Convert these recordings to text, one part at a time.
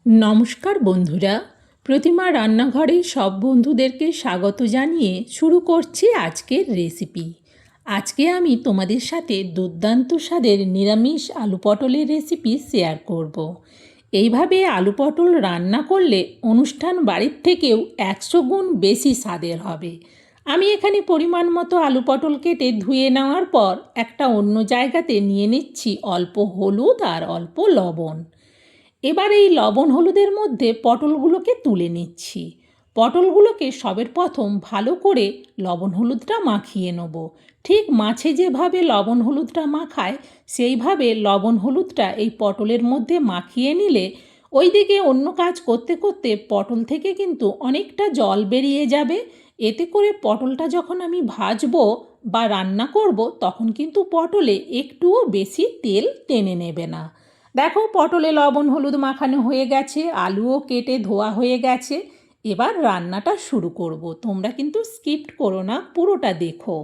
নমস্কার বন্ধুরা, প্রতিমা রান্নাঘরে সব বন্ধুদেরকে স্বাগত জানিয়ে শুরু করছি আজকের রেসিপি। আজকে আমি তোমাদের সাথে দুর্দান্ত স্বাদের নিরামিষ আলু পটলের রেসিপি শেয়ার করব। এইভাবে আলু পটল রান্না করলে অনুষ্ঠান বাড়ির থেকেও 100 গুণ বেশি স্বাদের হবে। আমি এখানে পরিমাণ মতো আলু পটল কেটে ধুয়ে নেওয়ার পর একটা অন্য জায়গাতে নিয়ে নিচ্ছি অল্প হলুদ আর অল্প লবণ। এবার এই লবণ হলুদের মধ্যে পটলগুলোকে তুলে নিচ্ছি। পটলগুলোকে সবের প্রথম ভালো করে লবণ হলুদটা মাখিয়ে নেব। ঠিক মাছে যেভাবে লবণ হলুদটা মাখায় সেইভাবে লবণ হলুদটা এই পটলের মধ্যে মাখিয়ে নিলে ওইদিকে অন্য কাজ করতে করতে পটল থেকে কিন্তু অনেকটা জল বেরিয়ে যাবে। এতে করে পটলটা যখন আমি ভাজবো বা রান্না করব তখন কিন্তু পটলে একটুও বেশি তেল টেনে নেবে না। দেখো, পটলে লবণ হলুদ মাখানো হয়ে গেছে, আলুও কেটে ধোয়া হয়ে গেছে। এবার রান্নাটা শুরু করব। তোমরা কিন্তু স্কিপ করো না, পুরোটা দেখো।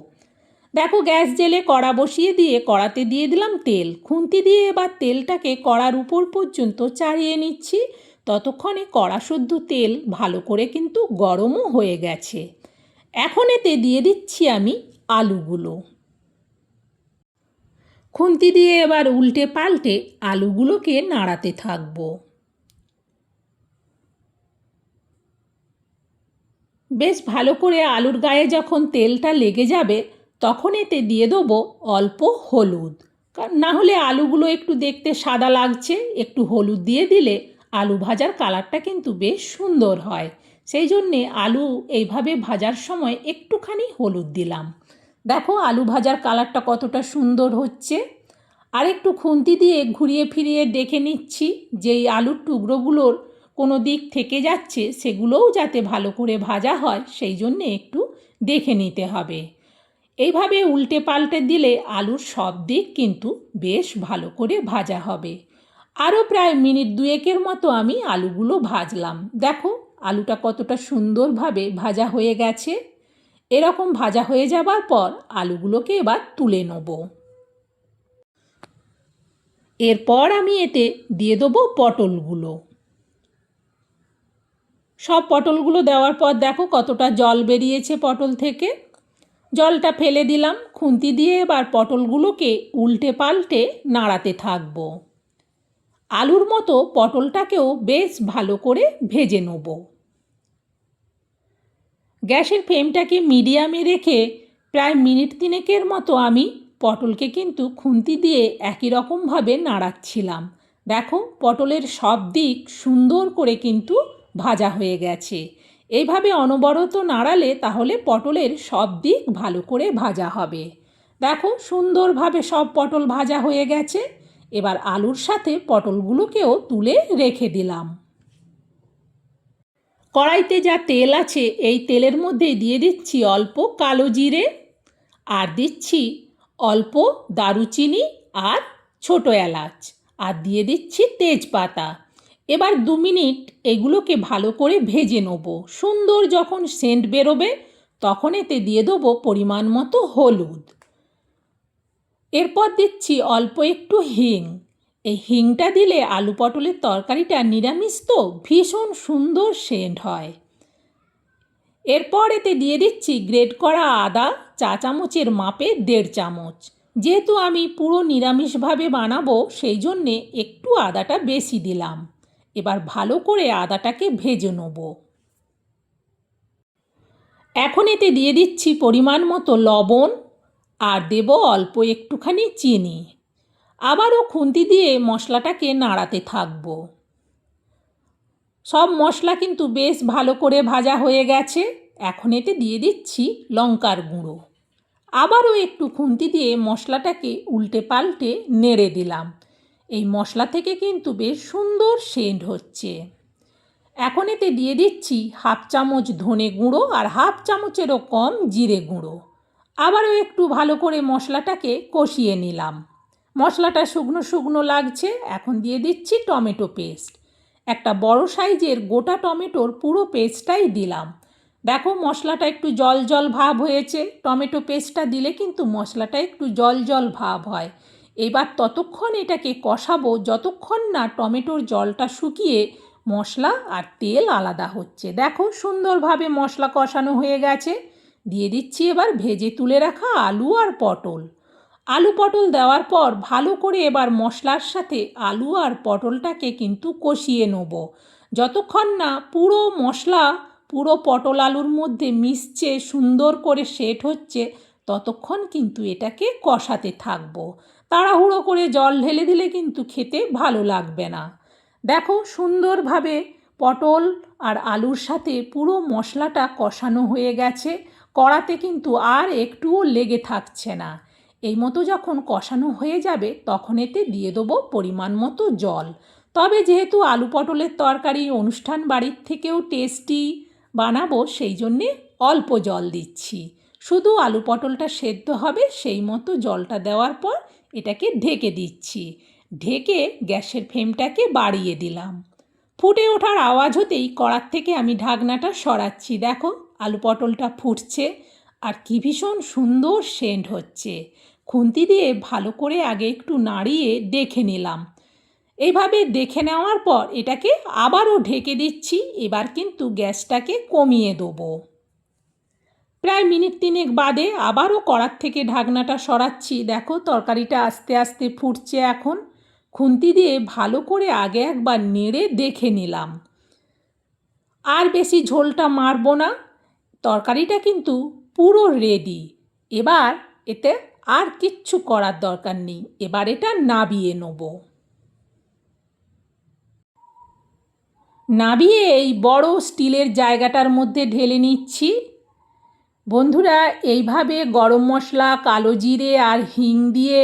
দেখো, গ্যাস জেলে কড়া বসিয়ে দিয়ে কড়াতে দিয়ে দিলাম তেল। খুন্তি দিয়ে এবার তেলটাকে কড়ার উপর পর্যন্ত চাড়িয়ে নিচ্ছি। ততক্ষণে কড়া শুদ্ধ তেল ভালো করে কিন্তু গরমও হয়ে গেছে। এখন এতে দিয়ে দিচ্ছি আমি আলুগুলো। খুন্তি দিয়ে এবার উল্টে পাল্টে আলুগুলোকে নাড়াতে থাকব। বেশ ভালো করে আলুর গায়ে যখন তেলটা লেগে যাবে তখন এতে দিয়ে দেবো অল্প হলুদ। না হলে আলুগুলো একটু দেখতে সাদা লাগছে, একটু হলুদ দিয়ে দিলে আলু ভাজার কালারটা কিন্তু বেশ সুন্দর হয়। সেই জন্যে আলু এইভাবে ভাজার সময় একটুখানি হলুদ দিলাম। দেখো, আলু ভাজার কালারটা কতটা সুন্দর হচ্ছে। আর একটু খুন্তি দিয়ে ঘুরিয়ে ফিরিয়ে দেখে নিচ্ছি যে এই আলুর টুকরোগুলোর কোনো দিক থেকে যাচ্ছে সেগুলোও যাতে ভালো করে ভাজা হয়, সেই জন্যে একটু দেখে নিতে হবে। এইভাবে উল্টে পাল্টে দিলে আলুর সব দিক কিন্তু বেশ ভালো করে ভাজা হবে। আরও প্রায় মিনিট দুয়েকের মতো আমি আলুগুলো ভাজলাম। দেখো, আলুটা কতটা সুন্দরভাবে ভাজা হয়ে গেছে। এরকম ভাজা হয়ে যাবার পর আলুগুলোকে এবার তুলে নেব। এরপর আমি এতে দিয়ে দেবো পটলগুলো। সব পটলগুলো দেওয়ার পর দেখো কতটা জল বেরিয়েছে পটল থেকে। জলটা ফেলে দিলাম। খুন্তি দিয়ে এবার পটলগুলোকে উল্টে পাল্টে নাড়াতে থাকব। আলুর মতো পটলটাকেও বেশ ভালো করে ভেজে নেব। গ্যাসের ফ্লেমটাকে মিডিয়ামে রেখে প্রায় মিনিট তিনেকের মতো আমি পটলকে কিন্তু খুন্তি দিয়ে একই রকমভাবে নাড়াচ্ছিলাম। দেখো, পটলের সব দিক সুন্দর করে কিন্তু ভাজা হয়ে গেছে। এইভাবে অনবরত নাড়ালে তাহলে পটলের সব দিক ভালো করে ভাজা হবে। দেখো, সুন্দরভাবে সব পটল ভাজা হয়ে গেছে। এবার আলুর সাথে পটলগুলোকেও তুলে রেখে দিলাম। কড়াইতে যা তেল আছে এই তেলের মধ্যে দিয়ে দিচ্ছি অল্প কালো জিরে, আর দিচ্ছি অল্প দারুচিনি আর ছোটো এলাচ, আর দিয়ে দিচ্ছি তেজপাতা। এবার 2 মিনিট এগুলোকে ভালো করে ভেজে নেব। সুন্দর যখন সেন্ট বেরোবে তখন এতে দিয়ে দেবো পরিমাণ মতো হলুদ। এরপর দিচ্ছি অল্প একটু হিং। এই হিংটা দিলে আলু পটলের তরকারিটা নিরামিষ তো ভীষণ সুন্দর সেন্ট হয়। এরপর এতে দিয়ে দিচ্ছি গ্রেট করা আদা, চা চামচের মাপে 1.5 চামচ। যেহেতু আমি পুরো নিরামিষভাবে বানাবো সেই জন্যে একটু আদাটা বেশি দিলাম। এবার ভালো করে আদাটাকে ভেজে নেব। এখন এতে দিয়ে দিচ্ছি পরিমাণ মতো লবণ, আর দেব অল্প একটুখানি চিনি। আবারও খুন্তি দিয়ে মশলাটাকে নাড়াতে থাকব। সব মশলা কিন্তু বেশ ভালো করে ভাজা হয়ে গেছে। এখন এতে দিয়ে দিচ্ছি লঙ্কার গুঁড়ো। আবারও একটু খুন্তি দিয়ে মশলাটাকে উল্টে পাল্টে নেড়ে দিলাম। এই মশলা থেকে কিন্তু বেশ সুন্দর সেন্ট হচ্ছে। এখন এতে দিয়ে দিচ্ছি 1/2 চামচ ধনে গুঁড়ো আর 1/2 চামচেরও কম জিরে গুঁড়ো। আবারও একটু ভালো করে মশলাটাকে কষিয়ে নিলাম। মশলাটা শুকনো শুকনো লাগছে। এখন দিয়ে দিচ্ছি টমেটো পেস্ট। একটা বড় সাইজের গোটা টমেটোর পুরো পেস্টটাই দিলাম। দেখো, মশলাটা একটু জল জল ভাব হয়েছে। টমেটো পেস্টটা দিলে কিন্তু মশলাটা একটু জল জল ভাব হয়। এবার ততক্ষণ এটাকে কষাবো যতক্ষণ না টমেটোর জলটা শুকিয়ে মশলা আর তেল আলাদা হচ্ছে। দেখো সুন্দরভাবে মশলা কষানো হয়ে গেছে। দিয়ে দিচ্ছি এবার ভেজে তুলে রাখা আলু আর পটল। আলু পটল দেওয়ার পর ভালো করে এবার মশলার সাথে আলু আর পটলটাকে কিন্তু কষিয়ে নেব। যতক্ষণ না পুরো মশলা পুরো পটল আলুর মধ্যে মিশছে, সুন্দর করে সেট হচ্ছে, ততক্ষণ কিন্তু এটাকে কষাতে থাকবো। তাড়াহুড়ো করে জল ঢেলে দিলে কিন্তু খেতে ভালো লাগবে না। দেখো সুন্দরভাবে পটল আর আলুর সাথে পুরো মশলাটা কষানো হয়ে গেছে। কড়াতে কিন্তু আর একটুও লেগে থাকছে না। এই মতো যখন কষানো হয়ে যাবে তখন এতে দিয়ে দেবো পরিমাণ মতো জল। তবে যেহেতু আলু পটলের তরকারি অনুষ্ঠান বাড়ির থেকেও টেস্টি বানাবো, সেই জন্যে অল্প জল দিচ্ছি। শুধু আলু পটলটা সেদ্ধ হবে সেই মতো জলটা দেওয়ার পর এটাকে ঢেকে দিচ্ছি। ঢেকে গ্যাসের ফ্লেমটাকে বাড়িয়ে দিলাম। ফুটে ওঠার আওয়াজ হতেই কড়ার থেকে আমি ঢাকনাটা সরাচ্ছি। দেখো আলু পটলটা ফুটছে আর কি ভীষণ সুন্দর সেন্ট হচ্ছে। খুন্তি দিয়ে ভালো করে আগে একটু নাড়িয়ে দেখে নিলাম। এইভাবে দেখে নেওয়ার পর এটাকে আবারও ঢেকে দিচ্ছি। এবার কিন্তু গ্যাসটাকে কমিয়ে দেবো। প্রায় মিনিট 3 বাদে আবারও কড়ার থেকে ঢাকনাটা সরাচ্ছি। দেখো তরকারিটা আস্তে আস্তে ফুটছে এখন। খুন্তি দিয়ে ভালো করে আগে একবার নেড়ে দেখে নিলাম। আর বেশি ঝোলটা মারবো না। তরকারিটা কিন্তু পুরো রেডি। এবার এতে আর কিচ্ছু করার দরকার নেই। এবার এটা নাবিয়ে নেব। নাবিয়ে এই বড় স্টিলের জায়গাটার মধ্যে ঢেলে নিচ্ছি। বন্ধুরা এইভাবে গরম মশলা, কালো জিরে আর হিং দিয়ে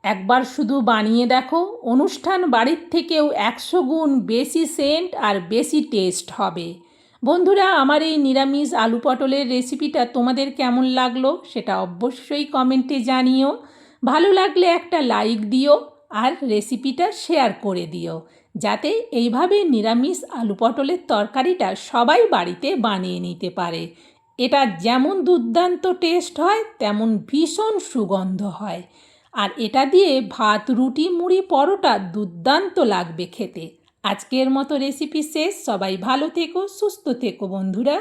একবার শুধু বানিয়ে দেখো। অনুষ্ঠান বাড়ির থেকেও 100 গুণ বেশি সেন্ট আর বেশি টেস্ট হবে। বন্ধুরা আমার এই নিরামিষ আলু পটলের রেসিপিটা তোমাদের কেমন লাগলো সেটা অবশ্যই কমেন্টে জানিও। ভালো লাগলে একটা লাইক দিও আর রেসিপিটা শেয়ার করে দিও, যাতে এইভাবে নিরামিষ আলু পটলের তরকারিটা সবাই বাড়িতে বানিয়ে নিতে পারে। এটা যেমন দুর্দান্ত টেস্ট হয় তেমন ভীষণ সুগন্ধ হয়। আর এটা দিয়ে ভাত, রুটি, মুড়ি, পরোটা দুর্দান্ত লাগবে খেতে। আজকের মতো রেসিপি শেষ। সবাই ভালো থেকো, সুস্থ থেকো বন্ধুরা।